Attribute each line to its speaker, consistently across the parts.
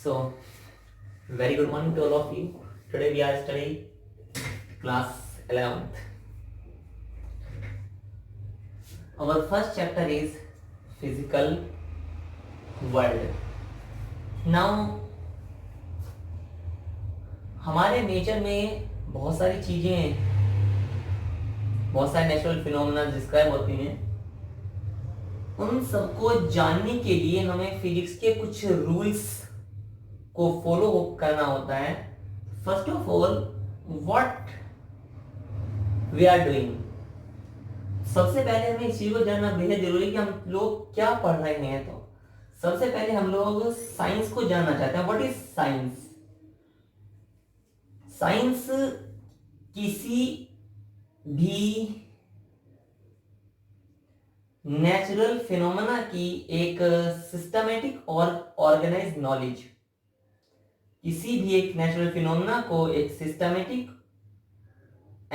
Speaker 1: So, very good morning to all of you. Today we are studying class 11th. Our first chapter is physical world. Now, हमारे nature में बहुत सारी चीजें, बहुत सारे natural phenomena describe होती हैं. उन सबको जानने के लिए हमें फिजिक्स के कुछ रूल्स को फॉलो करना होता है. First of all, what we are doing. सबसे पहले हमें इस चीज को जानना बेहद जरूरी है कि हम लोग क्या पढ़ रहे हैं. तो सबसे पहले हम लोग साइंस को जानना चाहते हैं. What is science? साइंस किसी भी नेचुरल फिनोमेना की एक सिस्टमेटिक और ऑर्गेनाइज नॉलेज. किसी भी एक नेचुरल फिनोमेना को एक सिस्टमेटिक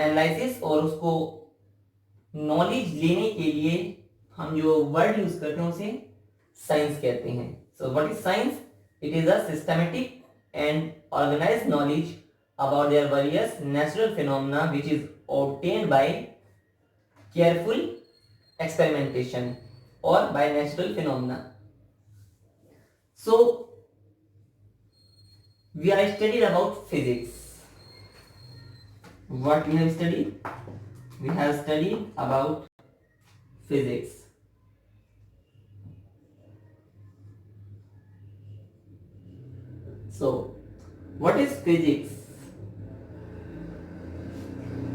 Speaker 1: एनालिसिस और उसको नॉलेज लेने के लिए हम जो वर्ड यूज करते हैं उसे साइंस कहते हैं. So what is science? It is a systematic and organised knowledge about their various natural phenomena which is obtained by careful experimentation or by natural phenomena. So we are studied about physics. What we have studied? We have studied about physics. So what is physics?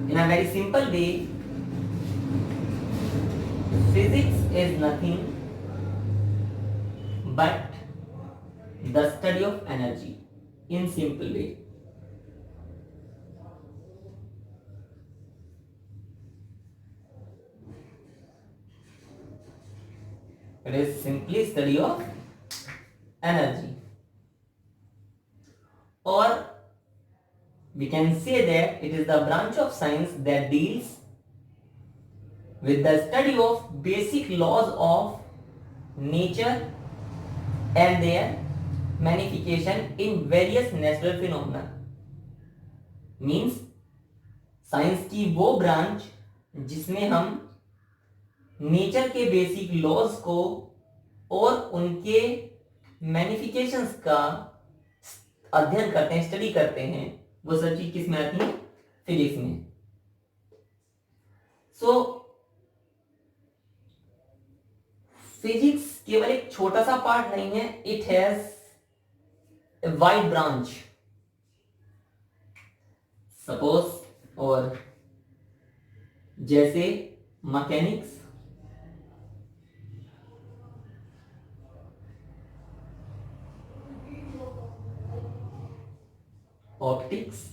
Speaker 1: In a very simple way, physics is nothing but the study of energy. In simple way, it is simply study of energy, or we can say that it is the branch of science that deals with the study of basic laws of nature and their manifestation in various natural phenomena. Means science की वो branch जिसमें हम nature के basic laws को और उनके मैनिफिकेशंस का अध्ययन करते हैं, स्टडी करते हैं. वो सब चीज किस में आती है? फिजिक्स में. सो फिजिक्स केवल एक छोटा सा पार्ट नहीं है. It has a wide branch. Suppose और जैसे mechanics, optics,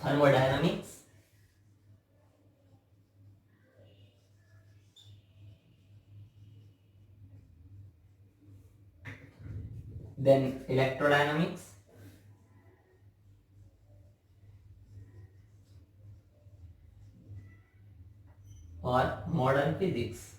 Speaker 1: thermodynamics, then electrodynamics, or modern physics.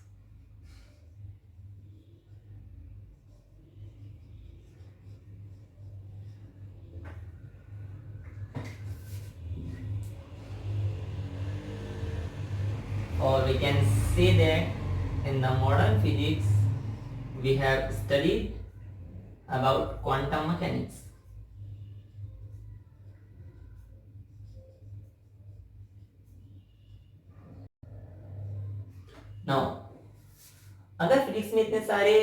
Speaker 1: Or we can say that in the modern physics we have studied about quantum mechanics. Now, अगर physics में इतने सारे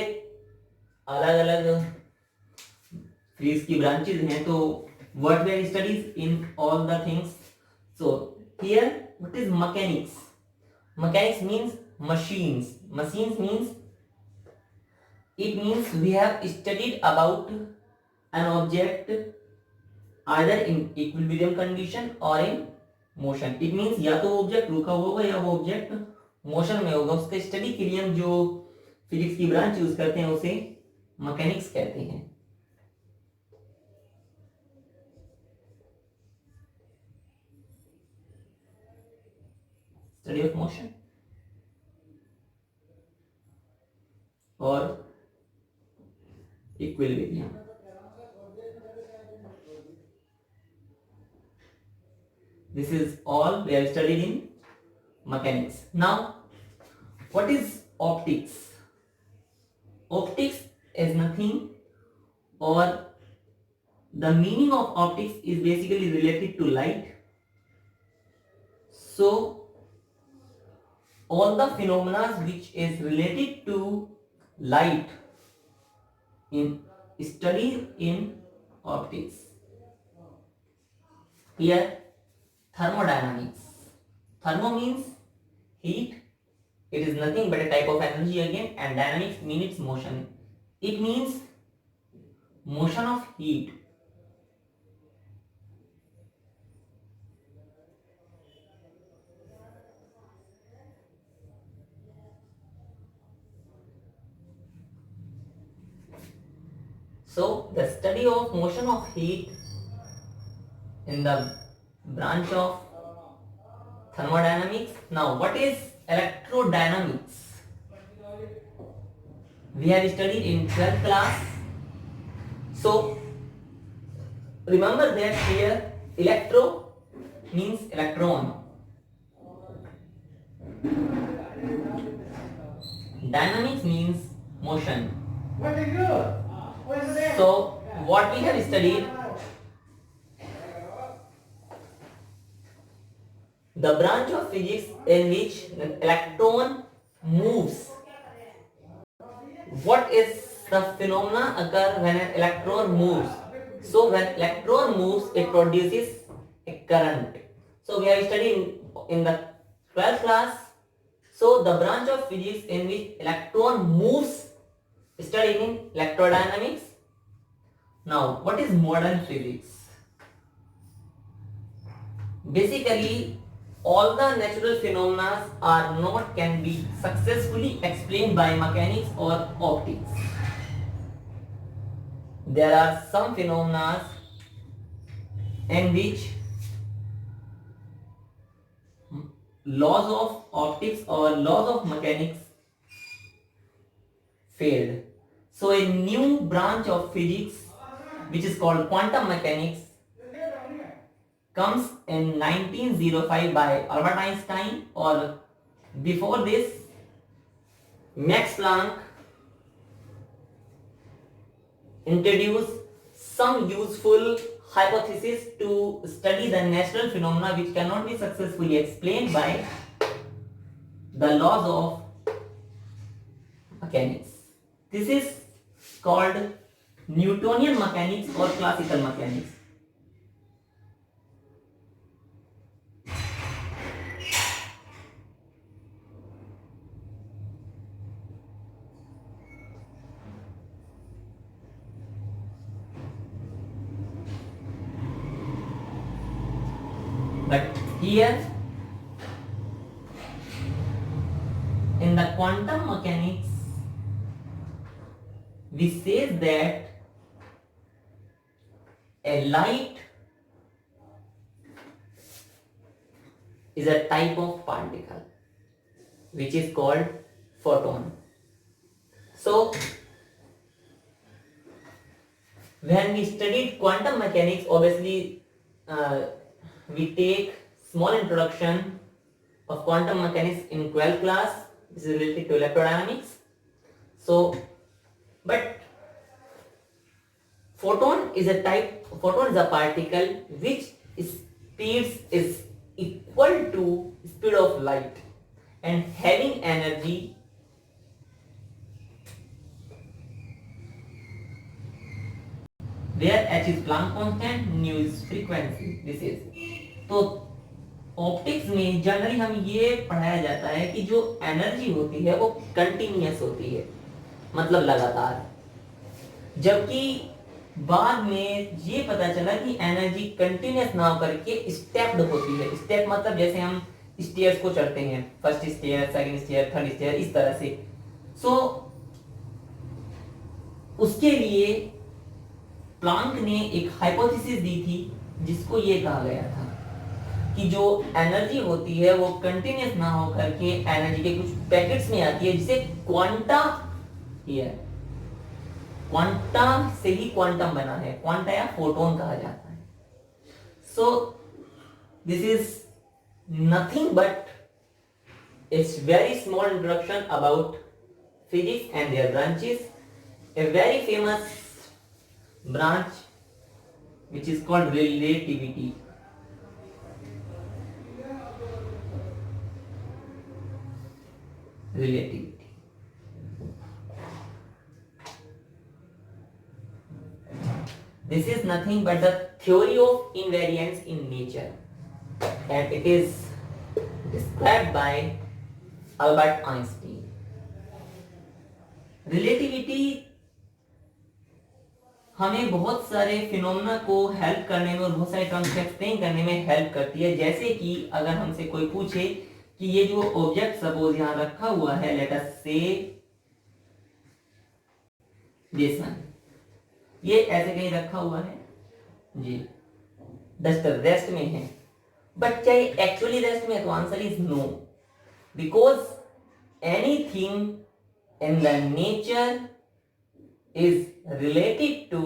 Speaker 1: अलग अलग physics की branches हैं तो what we are studies in all the things. So here what is mechanics? Mechanics means machines. Machines means it means we have studied about an object either in equilibrium condition or in motion. It means या तो वो object रुका हुआ होगा या वो object motion में होगा. उसके स्टडी के लिए हम जो फिजिक्स की ब्रांच यूज करते हैं उसे मैकेनिक्स कहते हैं. Study of motion. equilibrium. This is all we have studied in mechanics. Now, what is optics? Optics is nothing, or the meaning of optics is basically related to light. So, all the phenomena which is related to light in studied in optics. Here, thermodynamics. Thermo means heat. It is nothing but a type of energy again, and dynamics means motion. It means motion of heat. So, the study of motion of heat in the branch of thermodynamics. Now, what is electrodynamics? We have studied in 12th class. So, remember that here electro means electron. Dynamics means motion. So, what we have studied, the branch of physics in which the electron moves. What is the phenomena occur when an electron moves? So, when electron moves, it produces a current. So, we have studied in the 12th class. So, the branch of physics in which electron moves, studied in electrodynamics. Now, what is modern physics? Basically, all the natural phenomena are not can be successfully explained by mechanics or optics. There are some phenomena in which laws of optics or laws of mechanics failed. So a new branch of physics, which is called quantum mechanics, comes in 1905 by Albert Einstein, or before this Max Planck introduced some useful hypothesis to study the natural phenomena which cannot be successfully explained by the laws of mechanics. This is called Newtonian mechanics or classical mechanics. But here in the quantum mechanics, we say that a light is a type of particle which is called photon. So, when we studied quantum mechanics, obviously we take small introduction of quantum mechanics in 12th class. This is related to electrodynamics. So, but photon is a particle which speeds is equal to speed of light and having energy where h is Planck constant, nu is frequency. This is तो optics में generally हम ये पढ़ाया जाता है कि जो energy होती है वो कंटिन्यूअस होती है, मतलब लगातार, जबकि बाद में ये पता चला कि एनर्जी कंटिन्यूअस ना होकर के स्टेप्ड होती है. स्टेप मतलब जैसे हम स्टेयर्स को चढ़ते हैं, first stair, second stair, third stair, इस तरह से. सो उसके लिए प्लांक ने एक हाइपोथेसिस दी थी जिसको ये कहा गया था कि जो एनर्जी होती है वो कंटिन्यूअस ना होकर के एनर्जी के कुछ पैकेट्स में आती है जिसे क्वांटा, हियर क्वांटम से ही क्वांटम बना है, क्वांटा या फोटोन कहा जाता है. So this is nothing but it's very small introduction about physics and their branches. A very famous branch which is called relativity. Relativity. This is nothing but the theory of invariance in nature, and it is described by Albert Einstein. Relativity हमें बहुत सारे phenomena को help करने में और बहुत सारे terms explain करने में हेल्प करती है. जैसे कि अगर हमसे कोई पूछे कि ये जो ऑब्जेक्ट सपोज यहां रखा हुआ है, लेट अस से दिस वन, ये ऐसे कहीं रखा हुआ है जी, डस्टर रेस्ट में है, बट क्या ये एक्चुअली रेस्ट में है? तो answer is no, because anything in the nature is related to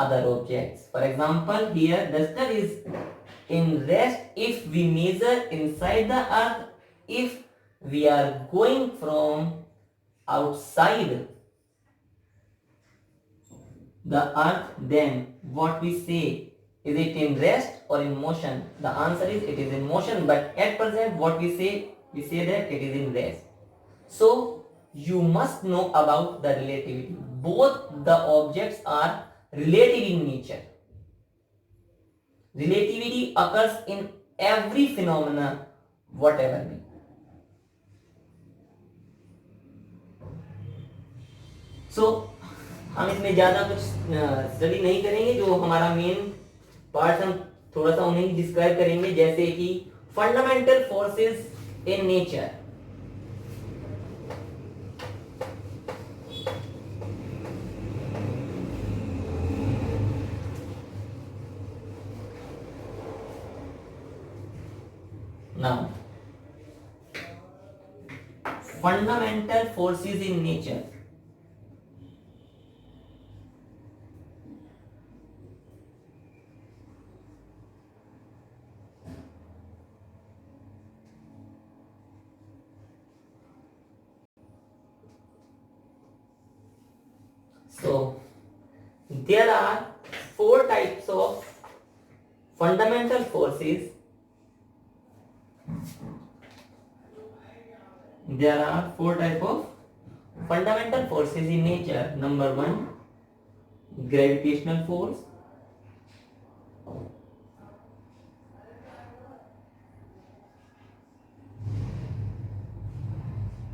Speaker 1: other objects. For example, here the star is in rest if we measure inside the earth. If we are going from outside the earth, then what we say, is it in rest or in motion? The answer is it is in motion, but at present what we say that it is in rest. So you must know about the relativity. Both the objects are relative in nature. Relativity occurs in every phenomena, whatever be. So हम इसमें ज्यादा कुछ study नहीं करेंगे. जो हमारा main part हम थोड़ा सा उन्हें डिस्क्राइब करेंगे, जैसे कि fundamental forces in nature. Now, fundamental forces in nature. So, there are four types of fundamental forces. There are four types of fundamental forces in nature. Number one, gravitational force.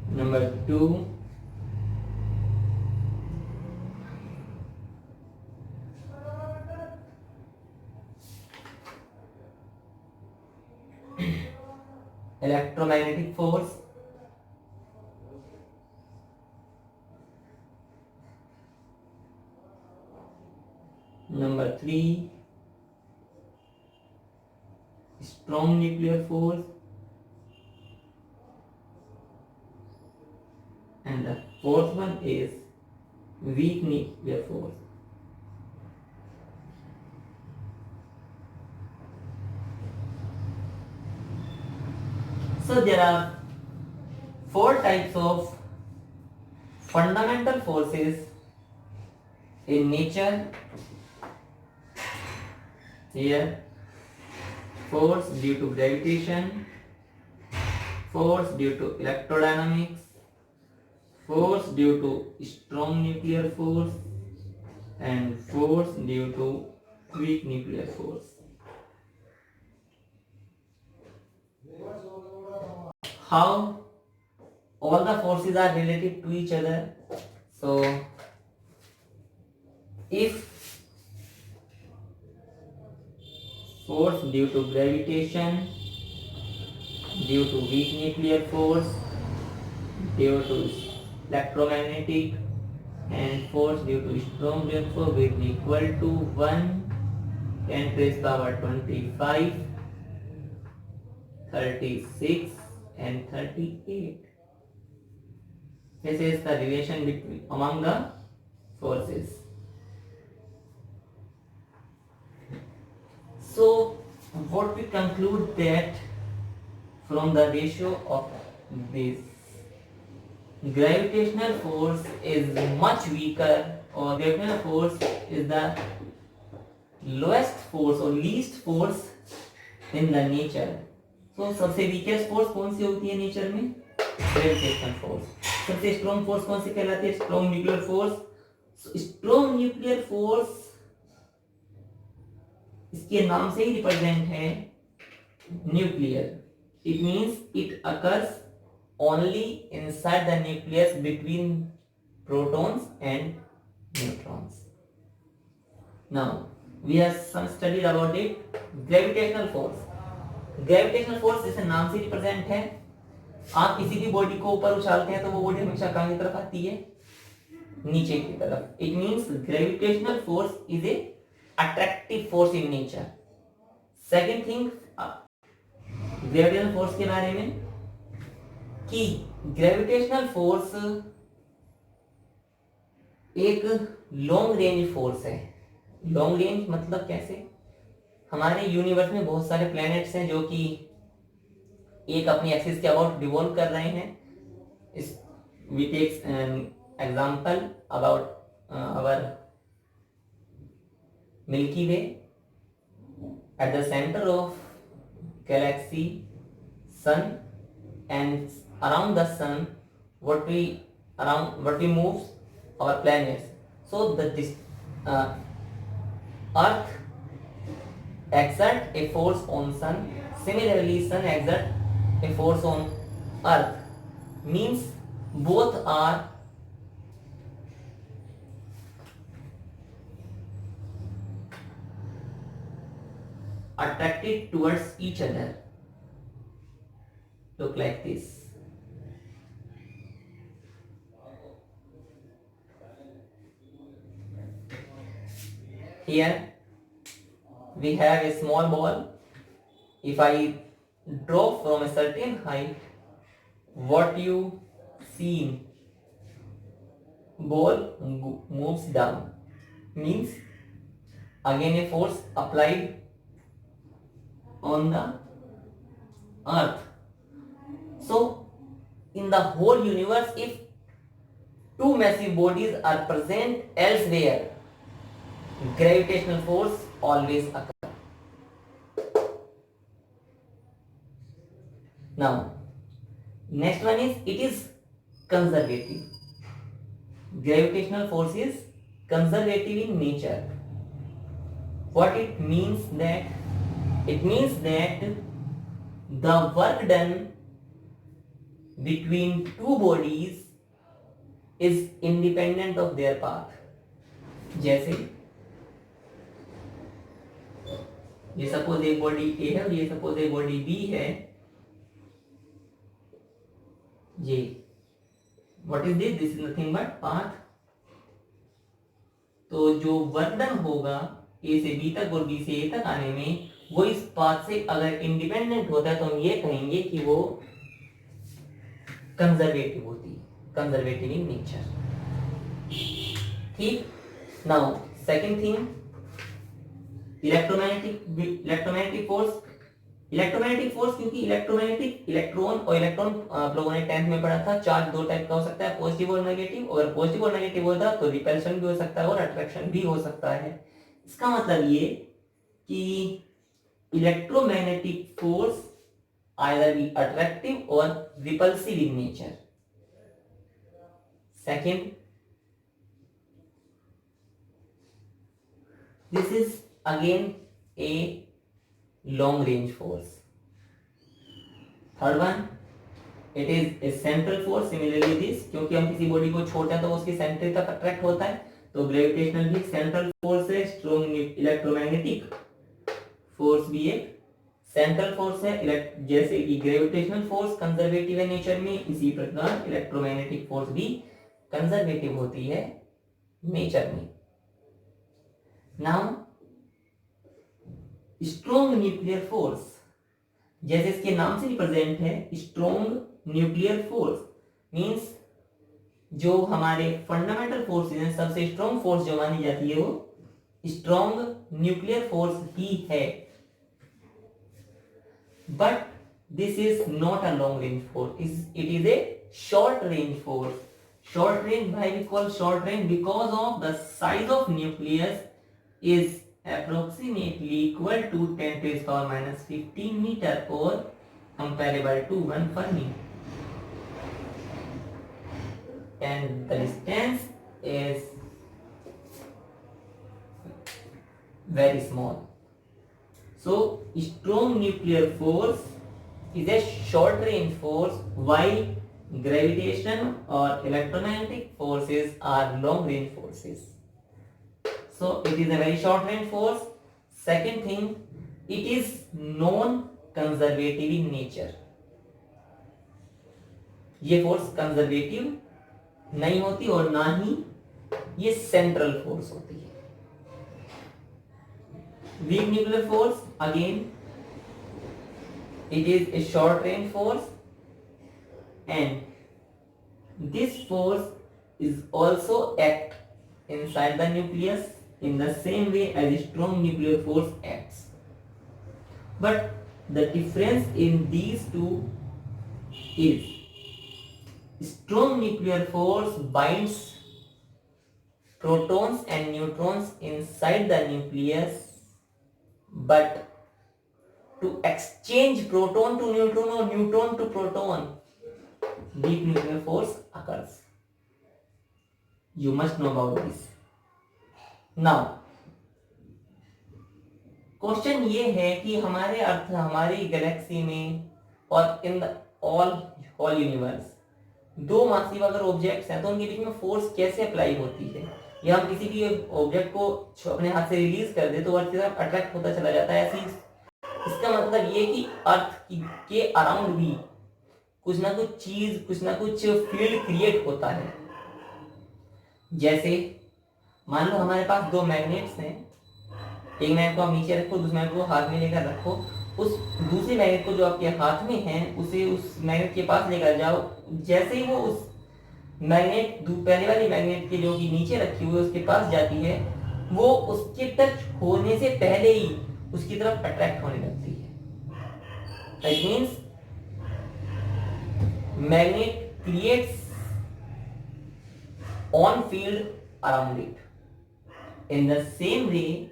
Speaker 1: Number two, electromagnetic force. Number three, strong nuclear force. And the fourth one is weak nuclear force. So there are four types of fundamental forces in nature. Here, force due to gravitation, force due to electrodynamics, force due to strong nuclear force, and force due to weak nuclear force. How all the forces are related to each other? So if force due to gravitation, due to weak nuclear force, due to electromagnetic, and force due to strong nuclear force will be equal to 1 10 raised power 25, 36 and 38. This is the relation between among the forces. So what we conclude that from the ratio of this, gravitational force is much weaker, or gravitational force is the lowest force or least force in the nature. So सबसे weakest force कौन सी होती है nature में? Gravitational force. सबसे strong force कौन सी कहलाती है? Strong nuclear force. So strong nuclear force इसके नाम से ही रिप्रेजेंट है nuclear. It means it occurs only inside the nucleus between protons and neutrons. Now we have some studied about it. Gravitational force. Gravitational force जैसे नाम से represent है, आप किसी भी बॉडी को ऊपर उछालते हैं तो वो बॉडी हमेशा कहां की तरफ आती है? नीचे की तरफ. It means gravitational force is a attractive force in nature. Second thing gravitational force के बारे में कि ग्रेविटेशनल फोर्स एक लॉन्ग रेंज फोर्स है. लॉन्ग रेंज मतलब कैसे? हमारे यूनिवर्स में बहुत सारे प्लैनेट्स हैं जो कि एक अपनी एक्सिस के अबाउट रिवॉल्व कर रहे हैं. इस we take example about our Milky Way. At the centre of galaxy sun, and around the sun what we moves our planets. So the earth exert a force on sun. Similarly sun exert a force on earth. Means both are attracted towards each other. Look like this. Here we have a small ball. If I drop from a certain height, what you see, ball moves down. Means again a force applied on the earth. So in the whole universe, if two massive bodies are present elsewhere, gravitational force always occurs. Now next one is, it is conservative. Gravitational force is conservative in nature. What it means? That it means that the work done between two bodies is independent of their path. जैसे ये suppose एक body ए है और ये suppose एक body B है. ये what is this? This is nothing but path. तो जो वर्क डन होगा ए से बी तक और बी से ए तक आने में, वो इस पाथ से अगर इंडिपेंडेंट होता है तो हम ये कहेंगे कि वो कंजर्वेटिव होती है. Conservative in nature. ठीक. Now second thing, electromagnetic force. Electromagnetic force क्योंकि इलेक्ट्रोमैग्नेटिक इलेक्ट्रॉन और इलेक्ट्रॉन आप लोगों ने 10th में पढ़ा था, चार्ज दो टाइप का हो सकता है, पॉजिटिव और नेगेटिव. अगर पॉजिटिव और नेगेटिव होता तो रिपल्शन भी हो सकता है और अट्रैक्शन भी हो सकता है. इसका मतलब ये कि electromagnetic force either be attractive और repulsive in nature. Second, this is again a long range force. Third one, it is a central force. Similarly this, क्योंकि हम किसी बॉडी को छोड़ते हैं तो उसके सेंटर तक अट्रैक्ट होता है, तो ग्रेविटेशनल भी सेंट्रल फोर्स है. स्ट्रॉन्ग इलेक्ट्रोमैग्नेटिक फोर्स भी एक सेंट्रल फोर्स है. जैसे कि ग्रेविटेशनल फोर्स कंजर्वेटिव है नेचर में, इसी प्रकार इलेक्ट्रोमैग्नेटिक फोर्स भी कंजर्वेटिव होती है नेचर में. नाउ स्ट्रॉन्ग न्यूक्लियर फोर्स, जैसे इसके नाम से रिप्रेजेंट है, स्ट्रॉन्ग न्यूक्लियर फोर्स मींस जो हमारे फंडामेंटल फोर्सेज हैं, सबसे स्ट्रॉन्ग फोर्स जो मानी जाती है वो स्ट्रॉन्ग न्यूक्लियर फोर्स ही है. But this is not a long range force, it is a short range force. Short range, why we call short range? Because of the size of nucleus is approximately equal to 10 to the power minus 15 meter or comparable to 1 Fermi, and the distance is very small. So strong nuclear force is a short range force, while gravitation or electromagnetic forces are long range forces. So it is a very short range force. Second thing, it is non conservative in nature. ये force conservative नहीं होती और ना ही ये central force होती है. Weak nuclear force, again it is a short range force, and this force is also act inside the nucleus in the same way as strong nuclear force acts. But the difference in these two is strong nuclear force binds protons and neutrons inside the nucleus, but to exchange proton to neutron or neutron to proton, deep nuclear force occurs. You must know about this. Now, question ये है कि हमारे अर्थ, हमारी Galaxy में और in the all universe दो massive अगर objects हैं तो उनके बीच में फोर्स कैसे अप्लाई होती है. या हम किसी भी ऑब्जेक्ट को अपने हाथ से रिलीज कर दे तो अर्थ की तरफ अट्रैक्ट होता चला जाता है. ऐसी, इसका मतलब ये कि अर्थ के अराउंड भी कुछ ना कुछ चीज, कुछ ना कुछ फील्ड क्रिएट होता है. जैसे मान लो हमारे पास दो मैग्नेट्स हैं, एक मैग्नेट को आप नीचे रखो, दूसरे मैग्नेट को हाथ में लेकर रखो. उस दूसरे मैग्नेट को जो आपके हाथ में है उसे उस मैग्नेट के पास लेकर जाओ. जैसे ही वो उस मैग्नेट, पहले वाली मैग्नेट के जो कि नीचे रखी हुई है उसके पास जाती है, वो उसके टच होने से पहले ही उसकी तरफ अट्रैक्ट होने लगती है. That means magnet creates on field around it. In the same way,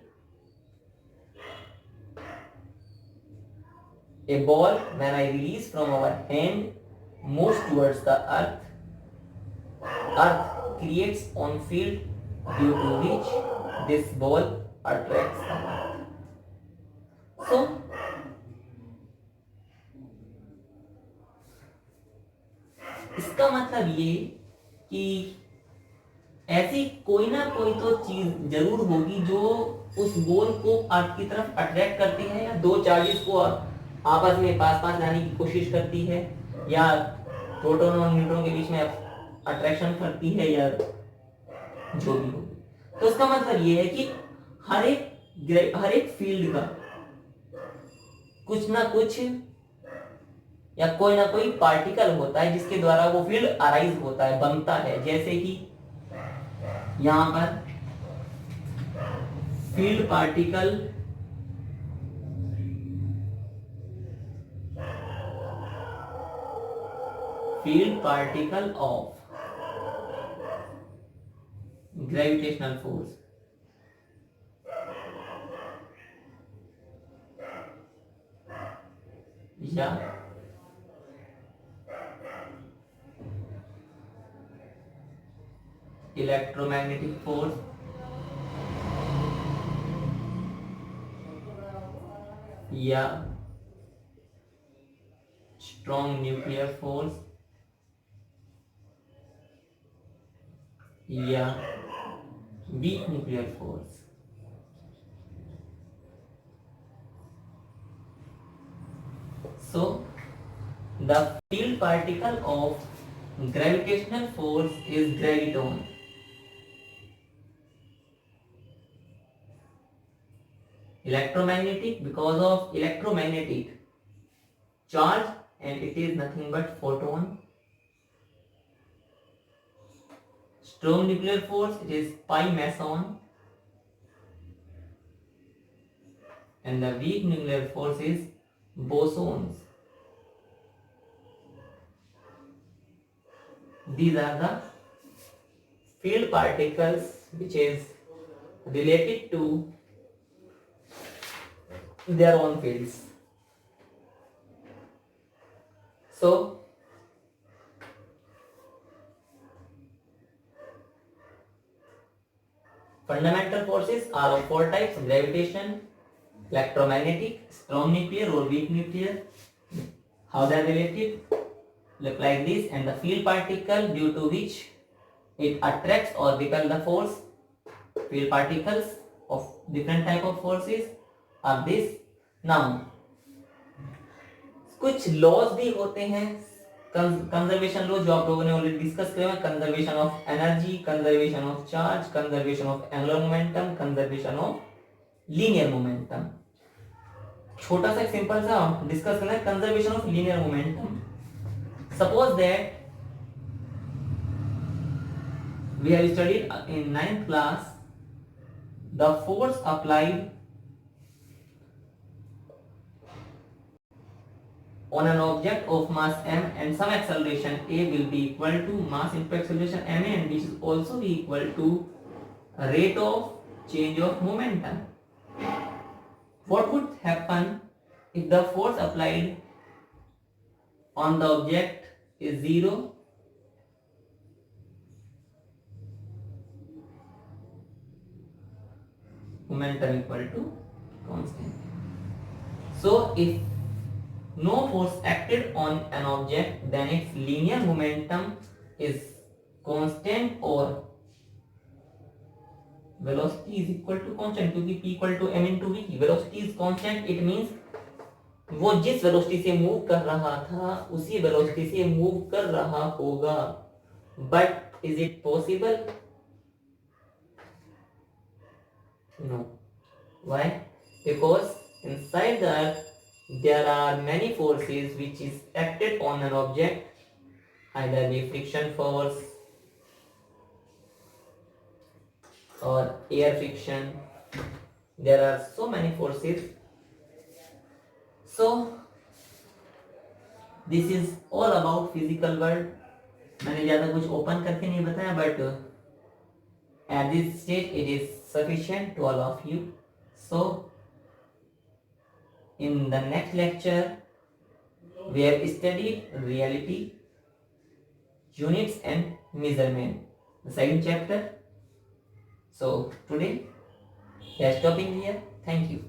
Speaker 1: a ball when I release from our hand moves towards the earth. Earth creates on field due to which this ball attracts the earth. So इसका मतलब ये कि ऐसी कोई ना कोई तो चीज जरूर होगी जो उस बॉल को अर्थ की तरफ अट्रैक्ट करती है, या दो चार्जेस को आपस में पास पास लाने की कोशिश करती है, या प्रोटॉन और न्यूट्रॉन के बीच में अट्रैक्शन करती है, या जो भी हो. तो इसका मतलब ये है कि हर एक फील्ड का कुछ ना कुछ या कोई ना कोई पार्टिकल होता है जिसके द्वारा वो फील्ड अराइज होता है, बनता है. जैसे कि यहां पर field particle of gravitational force. Yeah. Electromagnetic force. Yeah. Strong nuclear force. या weak nuclear force. So the field particle of gravitational force is graviton. Electromagnetic because of electromagnetic charge, and it is nothing but photon. strong nuclear force, it is pi meson, and the weak nuclear force is bosons. These are the field particles which is related to their own fields. So fundamental forces are of four types: gravitation, electromagnetic, strong nuclear or weak nuclear. How they are related? Look like this. And the field particle due to which it attracts or repel the force. Field particles of different type of forces are this. Now कुछ laws भी होते हैं conservation law जो आप लोगों ने already discuss किए हैं. Conservation of energy, conservation of charge, conservation of angular momentum, conservation of linear momentum. छोटा सा सिंपल सा डिस्कस करना है conservation of linear momentum. Suppose that we have studied in 9th class the force applied on an object of mass m and some acceleration a will be equal to mass into acceleration ma, and which is also be equal to rate of change of momentum. What would happen if the force applied on the object is 0? Momentum equal to constant. So if no force acted on an object, then its linear momentum is constant or velocity is equal to constant, क्योंकि p equal to m into v. Velocity is constant, it means वो जिस velocity से move कर रहा था उसी velocity से move कर रहा होगा. But is it possible? No. Why? Because inside the earth there are many forces which is acted on an object, either be friction force or air friction. There are so many forces. So this is all about physical world. मैंने ज़्यादा कुछ open करके नहीं बताया, but at this stage it is sufficient to all of you. So in the next lecture we have studied reality, units and measurement, the second chapter. So today we are stopping here. Thank you.